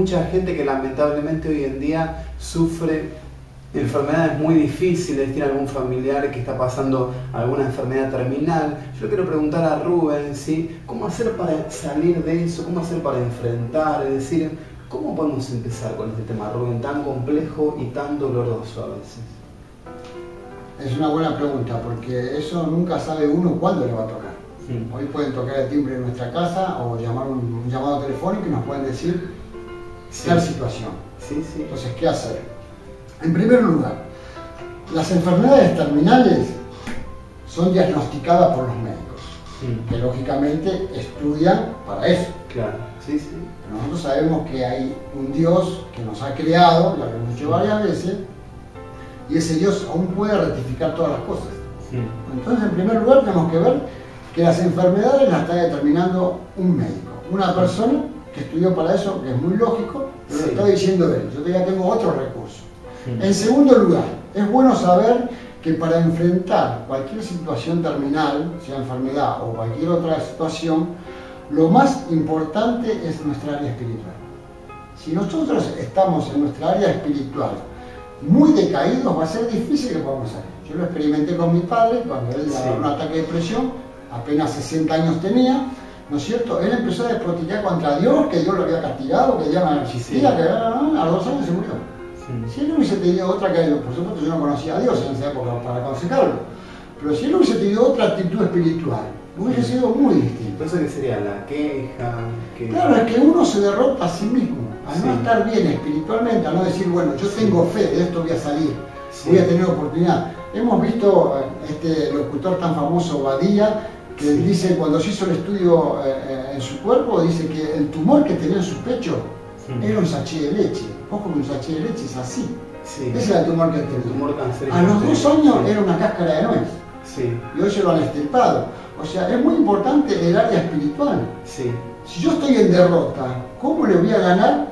mucha gente que lamentablemente hoy en día sufre enfermedades muy difíciles, tiene algún familiar que está pasando alguna enfermedad terminal. Yo quiero preguntar a Rubén, ¿sí? ¿Cómo hacer para salir de eso? ¿Cómo hacer para enfrentar? Es decir, ¿cómo podemos empezar con este tema, Rubén, tan complejo y tan doloroso a veces? Es una buena pregunta, porque eso nunca sabe uno cuándo le va a tocar. Sí. Hoy pueden tocar el timbre en nuestra casa o llamar un llamado telefónico y nos pueden decir tal situación. Sí, sí. Entonces, ¿qué hacer? En primer lugar, las enfermedades terminales son diagnosticadas por los médicos, que lógicamente estudian para eso. Claro, sí, sí. Pero nosotros sabemos que hay un Dios que nos ha creado, lo hemos dicho varias veces, y ese Dios aún puede rectificar todas las cosas. Entonces, en primer lugar, tenemos que ver que las enfermedades las está determinando un médico, una persona que estudió para eso, que es muy lógico, pero lo está diciendo él. Yo ya tengo otro recurso. En segundo lugar, es bueno saber que para enfrentar cualquier situación terminal, sea enfermedad o cualquier otra situación, lo más importante es nuestra área espiritual. Si nosotros estamos en nuestra área espiritual muy decaídos, va a ser difícil que podamos salir. Yo lo experimenté con mi padre cuando él le agarró un ataque de depresión, apenas 60 años tenía, ¿no es cierto? Él empezó a despotricar contra Dios, que Dios lo había castigado, que Dios no existía, que a los 2 años se murió. Si él hubiese tenido otra, que por supuesto yo no conocía a Dios en esa época para aconsejarlo, pero si él hubiese tenido otra actitud espiritual, hubiese sido muy distinto. Entonces, ¿qué sería? ¿La queja? Claro, es que uno se derrota a sí mismo, al no estar bien espiritualmente, al no decir, bueno, yo tengo fe, de esto voy a salir, voy a tener oportunidad. Hemos visto este locutor tan famoso, Badía, que dice, cuando se hizo el estudio en su cuerpo, dice que el tumor que tenía en su pecho era un sachet de leche. Ojo, que un sachet de leche es así. Ese era el tumor que tenía. Tumor cancerígeno. A los 2 años era una cáscara de nuez. Y hoy se lo han extirpado. O sea, es muy importante el área espiritual. Si yo estoy en derrota, ¿cómo le voy a ganar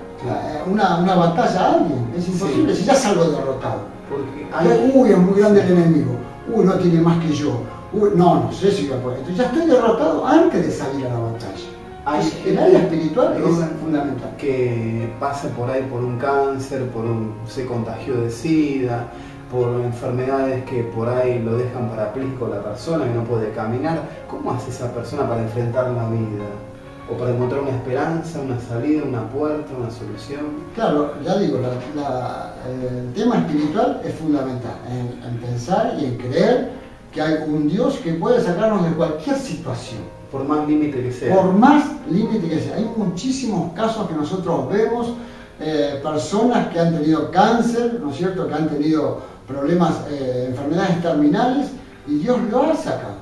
una batalla a alguien? Es imposible, si ya salgo derrotado. Uy, es muy grande el enemigo. Uy, no tiene más que yo. Uy, no sé si voy a poder. Entonces ya estoy derrotado antes de salir a la batalla. El área espiritual es fundamental. Que pasa por ahí por un cáncer, se contagió de SIDA, por enfermedades que por ahí lo dejan parapléjico a la persona, que no puede caminar. ¿Cómo hace esa persona para enfrentar la vida? ¿O para encontrar una esperanza, una salida, una puerta, una solución? Claro, ya digo, el tema espiritual es fundamental, en pensar y en creer que hay un Dios que puede sacarnos de cualquier situación. Por más límite que sea. Por más límite que sea. Hay muchísimos casos que nosotros vemos, personas que han tenido cáncer, ¿no es cierto?, que han tenido problemas, enfermedades terminales, y Dios lo ha sacado.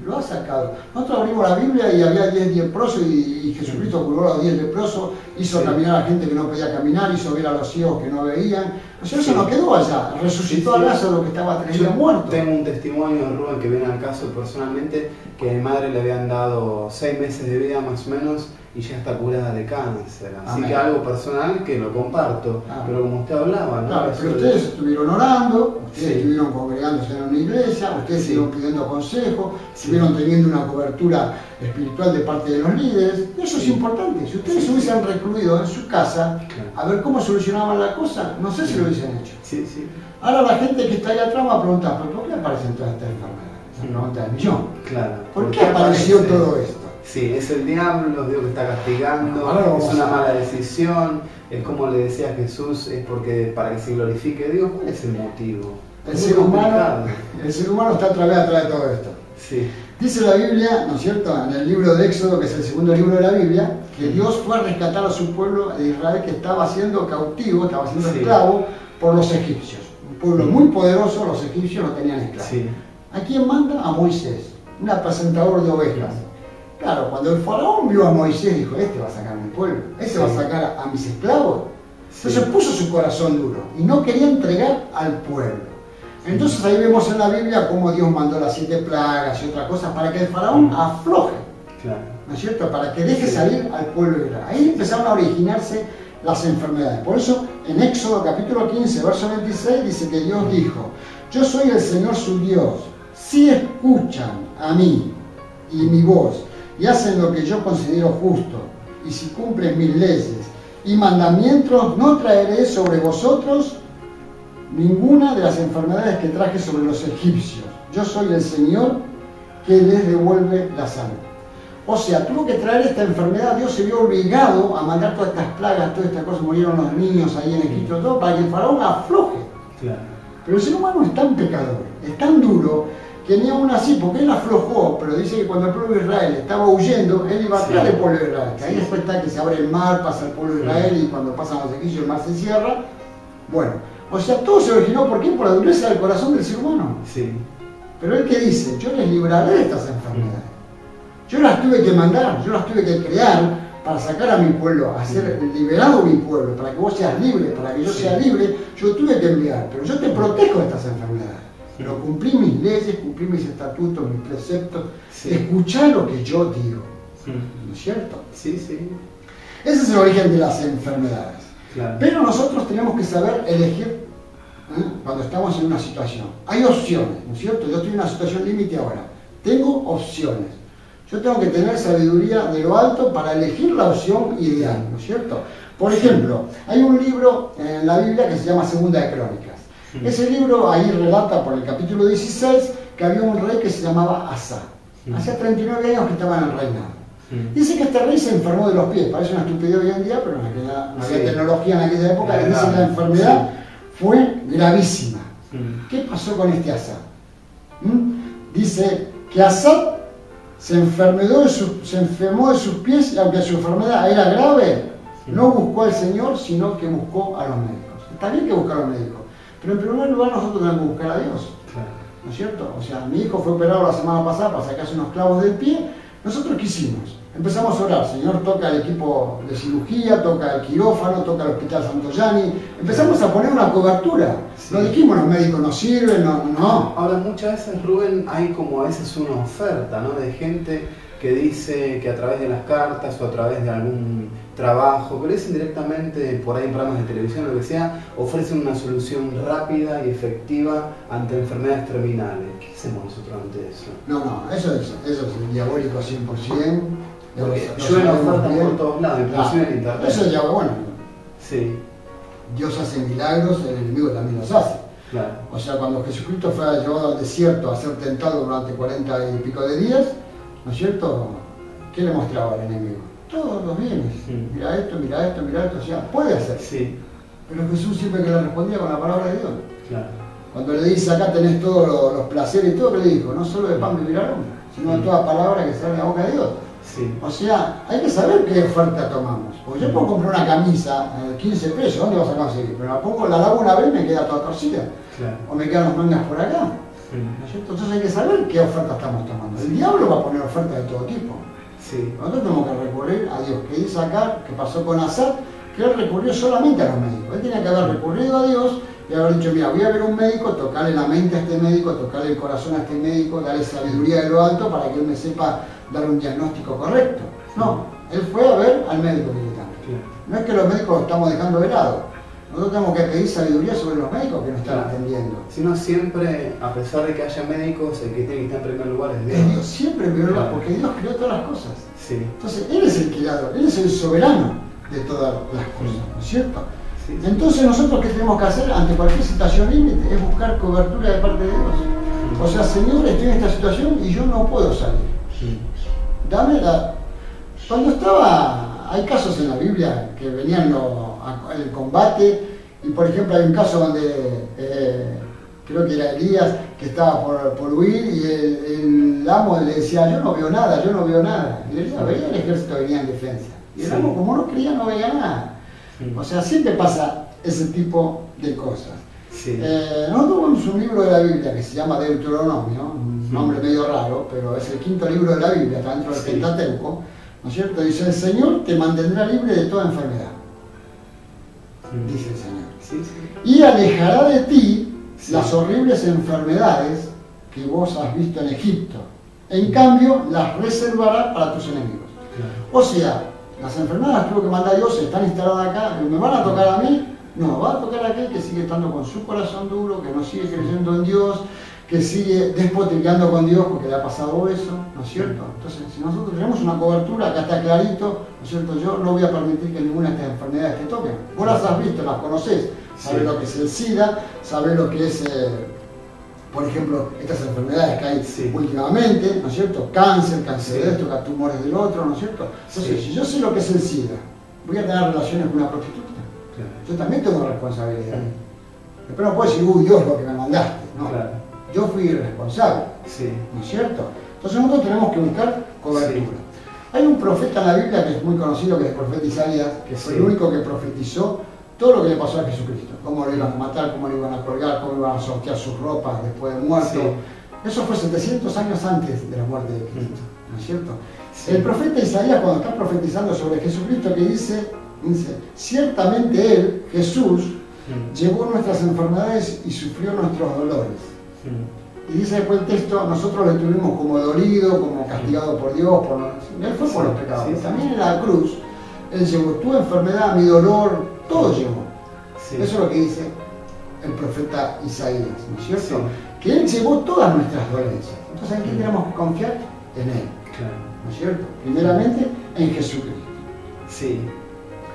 Lo ha sacado. Nosotros abrimos la Biblia y había 10 leprosos y Jesucristo curó a los 10 leprosos, hizo caminar a la gente que no podía caminar, hizo ver a los ciegos que no veían. O sea, eso no quedó allá, resucitó a Lázaro que estaba 3 días muerto. Tengo un testimonio de Rubén que viene al caso personalmente, que a mi madre le habían dado 6 meses de vida más o menos y ya está curada de cáncer. Así que algo personal que lo comparto, pero como usted hablaba, ¿no? Claro, pero ustedes estuvieron orando, ustedes estuvieron congregándose en una iglesia, ustedes estuvieron pidiendo consejo, estuvieron teniendo una cobertura espiritual de parte de los líderes. Eso es importante. Si ustedes se hubiesen recluido en su casa a ver cómo solucionaban la cosa, no sé si lo hubiesen hecho. Ahora la gente que está ahí atrás va a preguntar, ¿pero por qué aparecen todas estas enfermedades? Esa pregunta del millón. ¿Por qué apareció todo esto? Es el diablo, Dios que está castigando, es una mala decisión, es como le decía Jesús, es porque para que se glorifique Dios. ¿Cuál es el motivo? El ser humano está atrás de todo esto. Dice la Biblia, ¿no es cierto?, en el libro de Éxodo, que es el segundo libro de la Biblia, que Dios fue a rescatar a su pueblo de Israel que estaba siendo cautivo, estaba siendo esclavo por los egipcios. Un pueblo muy poderoso, los egipcios no tenían esclavos. ¿A quién manda? A Moisés, un apacentador de ovejas. Claro, cuando el faraón vio a Moisés, dijo, este va a sacar a mi pueblo, este va a sacar a mis esclavos. Entonces puso su corazón duro y no quería entregar al pueblo. Entonces ahí vemos en la Biblia cómo Dios mandó las 7 plagas y otras cosas para que el faraón afloje, ¿no es cierto? Para que deje salir al pueblo de Israel. Ahí empezaron a originarse las enfermedades. Por eso en Éxodo capítulo 15, verso 26 dice que Dios dijo, yo soy el Señor su Dios, si escuchan a mí y mi voz, y hacen lo que yo considero justo, y si cumplen mis leyes, y mandamientos no traeré sobre vosotros ninguna de las enfermedades que traje sobre los egipcios. Yo soy el Señor que les devuelve la salud. O sea, tuvo que traer esta enfermedad, Dios se vio obligado a mandar todas estas plagas, todas estas cosas, murieron los niños ahí en Egipto, todo, para que el faraón afloje. Claro. Pero el ser humano es tan pecador, es tan duro, que ni aún así, porque él aflojó, pero dice que cuando el pueblo de Israel estaba huyendo, él iba atrás del pueblo de Israel, que ahí después está que se abre el mar, pasa el pueblo de Israel y cuando pasan los egipcios el mar se cierra. Bueno, o sea, todo se originó, ¿por qué? Por la dureza del corazón del ser humano. Sí. Pero él que dice, yo les libraré de estas enfermedades. Yo las tuve que mandar, yo las tuve que crear para sacar a mi pueblo, a ser liberado mi pueblo, para que vos seas libre, para que yo sea libre, yo tuve que enviar, pero yo te protejo de estas enfermedades. Pero cumplí mis leyes, cumplí mis estatutos, mis preceptos, escuchá lo que yo digo. ¿No es cierto? Sí, sí. Ese es el origen de las enfermedades. Claro. Pero nosotros tenemos que saber elegir cuando estamos en una situación. Hay opciones, ¿no es cierto? Yo estoy en una situación límite ahora. Tengo opciones. Yo tengo que tener sabiduría de lo alto para elegir la opción ideal, ¿no es cierto? Por ejemplo, hay un libro en la Biblia que se llama Segunda de Crónicas. Ese libro ahí relata por el capítulo 16 que había un rey que se llamaba Asa. Hacía 39 años que estaba en el reinado. Dice que este rey se enfermó de los pies. Parece una estupidez hoy en día, pero en aquella, no había tecnología en aquella época. Dice que la enfermedad fue gravísima. ¿Qué pasó con este Asa? Dice que Asa se enfermó de sus pies y aunque su enfermedad era grave, no buscó al Señor, sino que buscó a los médicos. Está bien que buscar a los médicos, pero en primer lugar nosotros tenemos que buscar a Dios. ¿No es cierto? O sea, mi hijo fue operado la semana pasada para sacarse unos clavos del pie. ¿Nosotros qué hicimos? Empezamos a orar. Señor, toca el equipo de cirugía, toca el quirófano, toca el hospital Santoyani. Empezamos a poner una cobertura. No dijimos los médicos no sirven, no. Ahora, muchas veces, Rubén, hay como a veces una oferta, ¿no? De gente que dice que a través de las cartas o a través de algún trabajo, pero es indirectamente por ahí en programas de televisión o lo que sea, ofrecen una solución rápida y efectiva ante enfermedades terminales. ¿Qué hacemos nosotros ante eso? No, eso es diabólico 100%. Porque llueven ofertas por todos lados, inclusive en internet. Eso es diabólico, bueno. Sí. Dios hace milagros, el enemigo también los hace. Claro. O sea, cuando Jesucristo fue llevado al desierto a ser tentado durante 40 y pico de días, ¿no es cierto? ¿Qué le mostraba al enemigo? Todos los bienes. Mira esto, o sea, puede hacer. Sí. Pero Jesús siempre que le respondía con la palabra de Dios. Claro. Cuando le dice acá tenés todos los placeres y todo, que le dijo, no solo de pan vivirá el hombre, sino de toda palabra que sale de la boca de Dios. Sí. O sea, hay que saber qué oferta tomamos. Porque yo puedo comprar una camisa, 15 pesos, ¿dónde vas a conseguir? Pero la lavo una vez y me queda toda torcida. Claro. O me quedan los mangas por acá. ¿No es cierto? Entonces hay que saber qué oferta estamos tomando. El diablo va a poner ofertas de todo tipo. Sí. Nosotros tenemos que recurrir a Dios. Que dice acá, que pasó con Asad, que él recurrió solamente a los médicos. Él tenía que haber recurrido a Dios y haber dicho, mira, voy a ver un médico, tocarle la mente a este médico, tocarle el corazón a este médico, darle sabiduría de lo alto para que él me sepa dar un diagnóstico correcto. No, él fue a ver al médico directamente. Claro. No es que los médicos los estamos dejando de lado. Nosotros tenemos que pedir sabiduría sobre los médicos que nos están atendiendo. Sino siempre, a pesar de que haya médicos, el que tiene que estar en primer lugar es Dios. Es Dios siempre en primer lugar, porque Dios creó todas las cosas. Sí. Entonces, Él es el creador, Él es el soberano de todas las cosas, ¿no es cierto? Sí. Entonces, nosotros, ¿qué tenemos que hacer ante cualquier situación límite? Es buscar cobertura de parte de Dios. O sea, Señor, estoy en esta situación y yo no puedo salir. Dame la... Cuando hay casos en la Biblia que venían el combate, y por ejemplo hay un caso donde creo que era Elías que estaba por huir y el amo le decía, yo no veo nada. Y él decía, veía el ejército que venía en defensa. Y el amo, como no creía, no veía nada. O sea, siempre pasa ese tipo de cosas. Sí. Nosotros vemos un libro de la Biblia que se llama Deuteronomio, un nombre medio raro, pero es el quinto libro de la Biblia, está dentro del Pentateuco, ¿no es cierto? Dice, el Señor te mantendrá libre de toda enfermedad, dice el Señor. Sí, sí. Y alejará de ti las horribles enfermedades que vos has visto en Egipto. En cambio, las reservará para tus enemigos. Claro. O sea, las enfermedades que manda Dios están instaladas acá, ¿me van a tocar a mí? No, va a tocar a aquel que sigue estando con su corazón duro, que no sigue creyendo en Dios, que sigue despotricando con Dios porque le ha pasado eso, ¿no es cierto? Entonces, si nosotros tenemos una cobertura, acá está clarito, ¿no es cierto? Yo no voy a permitir que ninguna de estas enfermedades te toquen. Vos las has visto, las conocés, sabés lo que es el SIDA, sabés lo que es, por ejemplo, estas enfermedades que hay últimamente, ¿no es cierto? Cáncer de esto, tumores del otro, ¿no es cierto? Entonces, si yo sé lo que es el SIDA, voy a tener relaciones con una prostituta. Yo también tengo responsabilidad. Pero no puedo decir, uy, Dios, lo que me mandaste, ¿no? Yo fui irresponsable, ¿no es cierto? Entonces nosotros tenemos que buscar cobertura. Hay un profeta en la Biblia que es muy conocido, que es el profeta Isaías, que fue el único que profetizó todo lo que le pasó a Jesucristo. Cómo lo iban a matar, cómo lo iban a colgar, cómo iban a sortear sus ropas después de muerto. Eso fue 700 años antes de la muerte de Cristo, ¿no es cierto? El profeta Isaías, cuando está profetizando sobre Jesucristo, que dice, ciertamente Él, Jesús, llevó nuestras enfermedades y sufrió nuestros dolores. Y dice después el texto, nosotros le tuvimos como dolido, como castigado por Dios, Él fue por los pecados. También en la cruz, Él llevó tu enfermedad, mi dolor, todo llevó. Eso es lo que dice el profeta Isaías, ¿no es cierto? Que Él llevó todas nuestras dolencias. Entonces, ¿en quién tenemos que confiar? En Él, ¿no es cierto? Primeramente, en Jesucristo.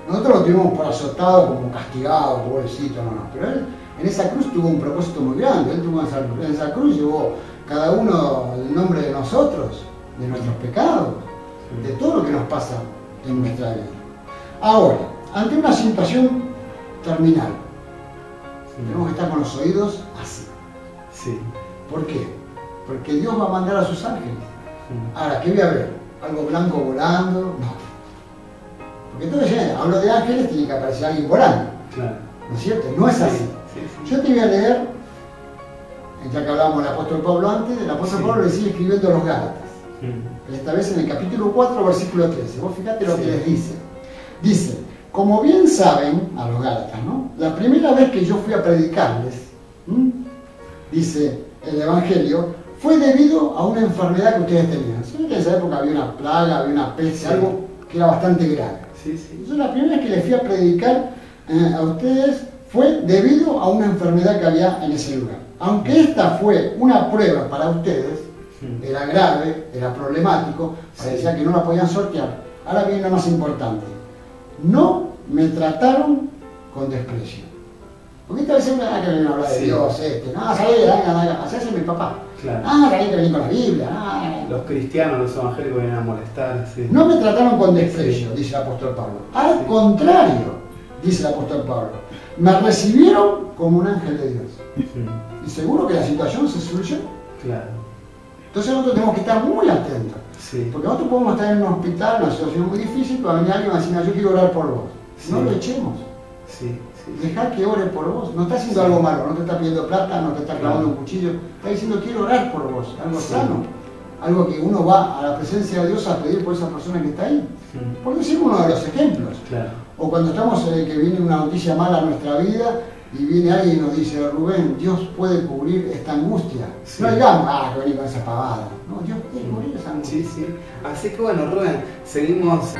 Nosotros lo tuvimos por azotado, como castigado, pobrecito, pero Él en esa cruz tuvo un propósito muy grande. Él tuvo en esa cruz, llevó cada uno el nombre de nosotros, de nuestros pecados, de todo lo que nos pasa en nuestra vida. Ahora, ante una situación terminal, tenemos que estar con los oídos así. ¿Por qué? Porque Dios va a mandar a sus ángeles. Ahora, ¿qué voy a ver? ¿Algo blanco volando? No. Porque entonces, hablo de ángeles, tiene que aparecer alguien volando. ¿No es cierto? No es así. Yo te voy a leer, ya que hablábamos del apóstol Pablo antes, el apóstol Pablo le sigue escribiendo a los Gálatas. Esta vez en el capítulo 4, versículo 13. Vos fíjate lo que les dice. Dice, como bien saben, a los Gálatas, ¿no? La primera vez que yo fui a predicarles, dice el Evangelio, fue debido a una enfermedad que ustedes tenían. ¿Sí? En esa época había una plaga, había una peste, algo que era bastante grave. Entonces la primera vez que les fui a predicar a ustedes fue debido a una enfermedad que había en ese lugar. Aunque esta fue una prueba para ustedes, era grave, era problemático, parecía que no la podían sortear. Ahora viene lo más importante. No me trataron con desprecio. Porque esta vez siempre que vienen a hablar de Dios, así es mi papá. Salí que venir con la Biblia. Los cristianos, los evangélicos vienen a molestar. No me trataron con desprecio, dice el apóstol Pablo. Al contrario, dice el apóstol Pablo. Me recibieron como un ángel de Dios. Y seguro que la situación se solucionó. Entonces nosotros tenemos que estar muy atentos. Porque nosotros podemos estar en un hospital, en una situación muy difícil, para venir alguien y decir, yo quiero orar por vos. No lo echemos. Dejar que ore por vos. No está haciendo algo malo, no te está pidiendo plata, no te está clavando un cuchillo. Está diciendo, quiero orar por vos. Algo sano. Algo que uno va a la presencia de Dios a pedir por esa persona que está ahí. Por decir uno de los ejemplos. O cuando estamos que viene una noticia mala a nuestra vida y viene alguien y nos dice, Rubén, Dios puede cubrir esta angustia. No digamos, que venir con esa pavada. No, Dios puede cubrir esa angustia. Así que bueno, Rubén, seguimos.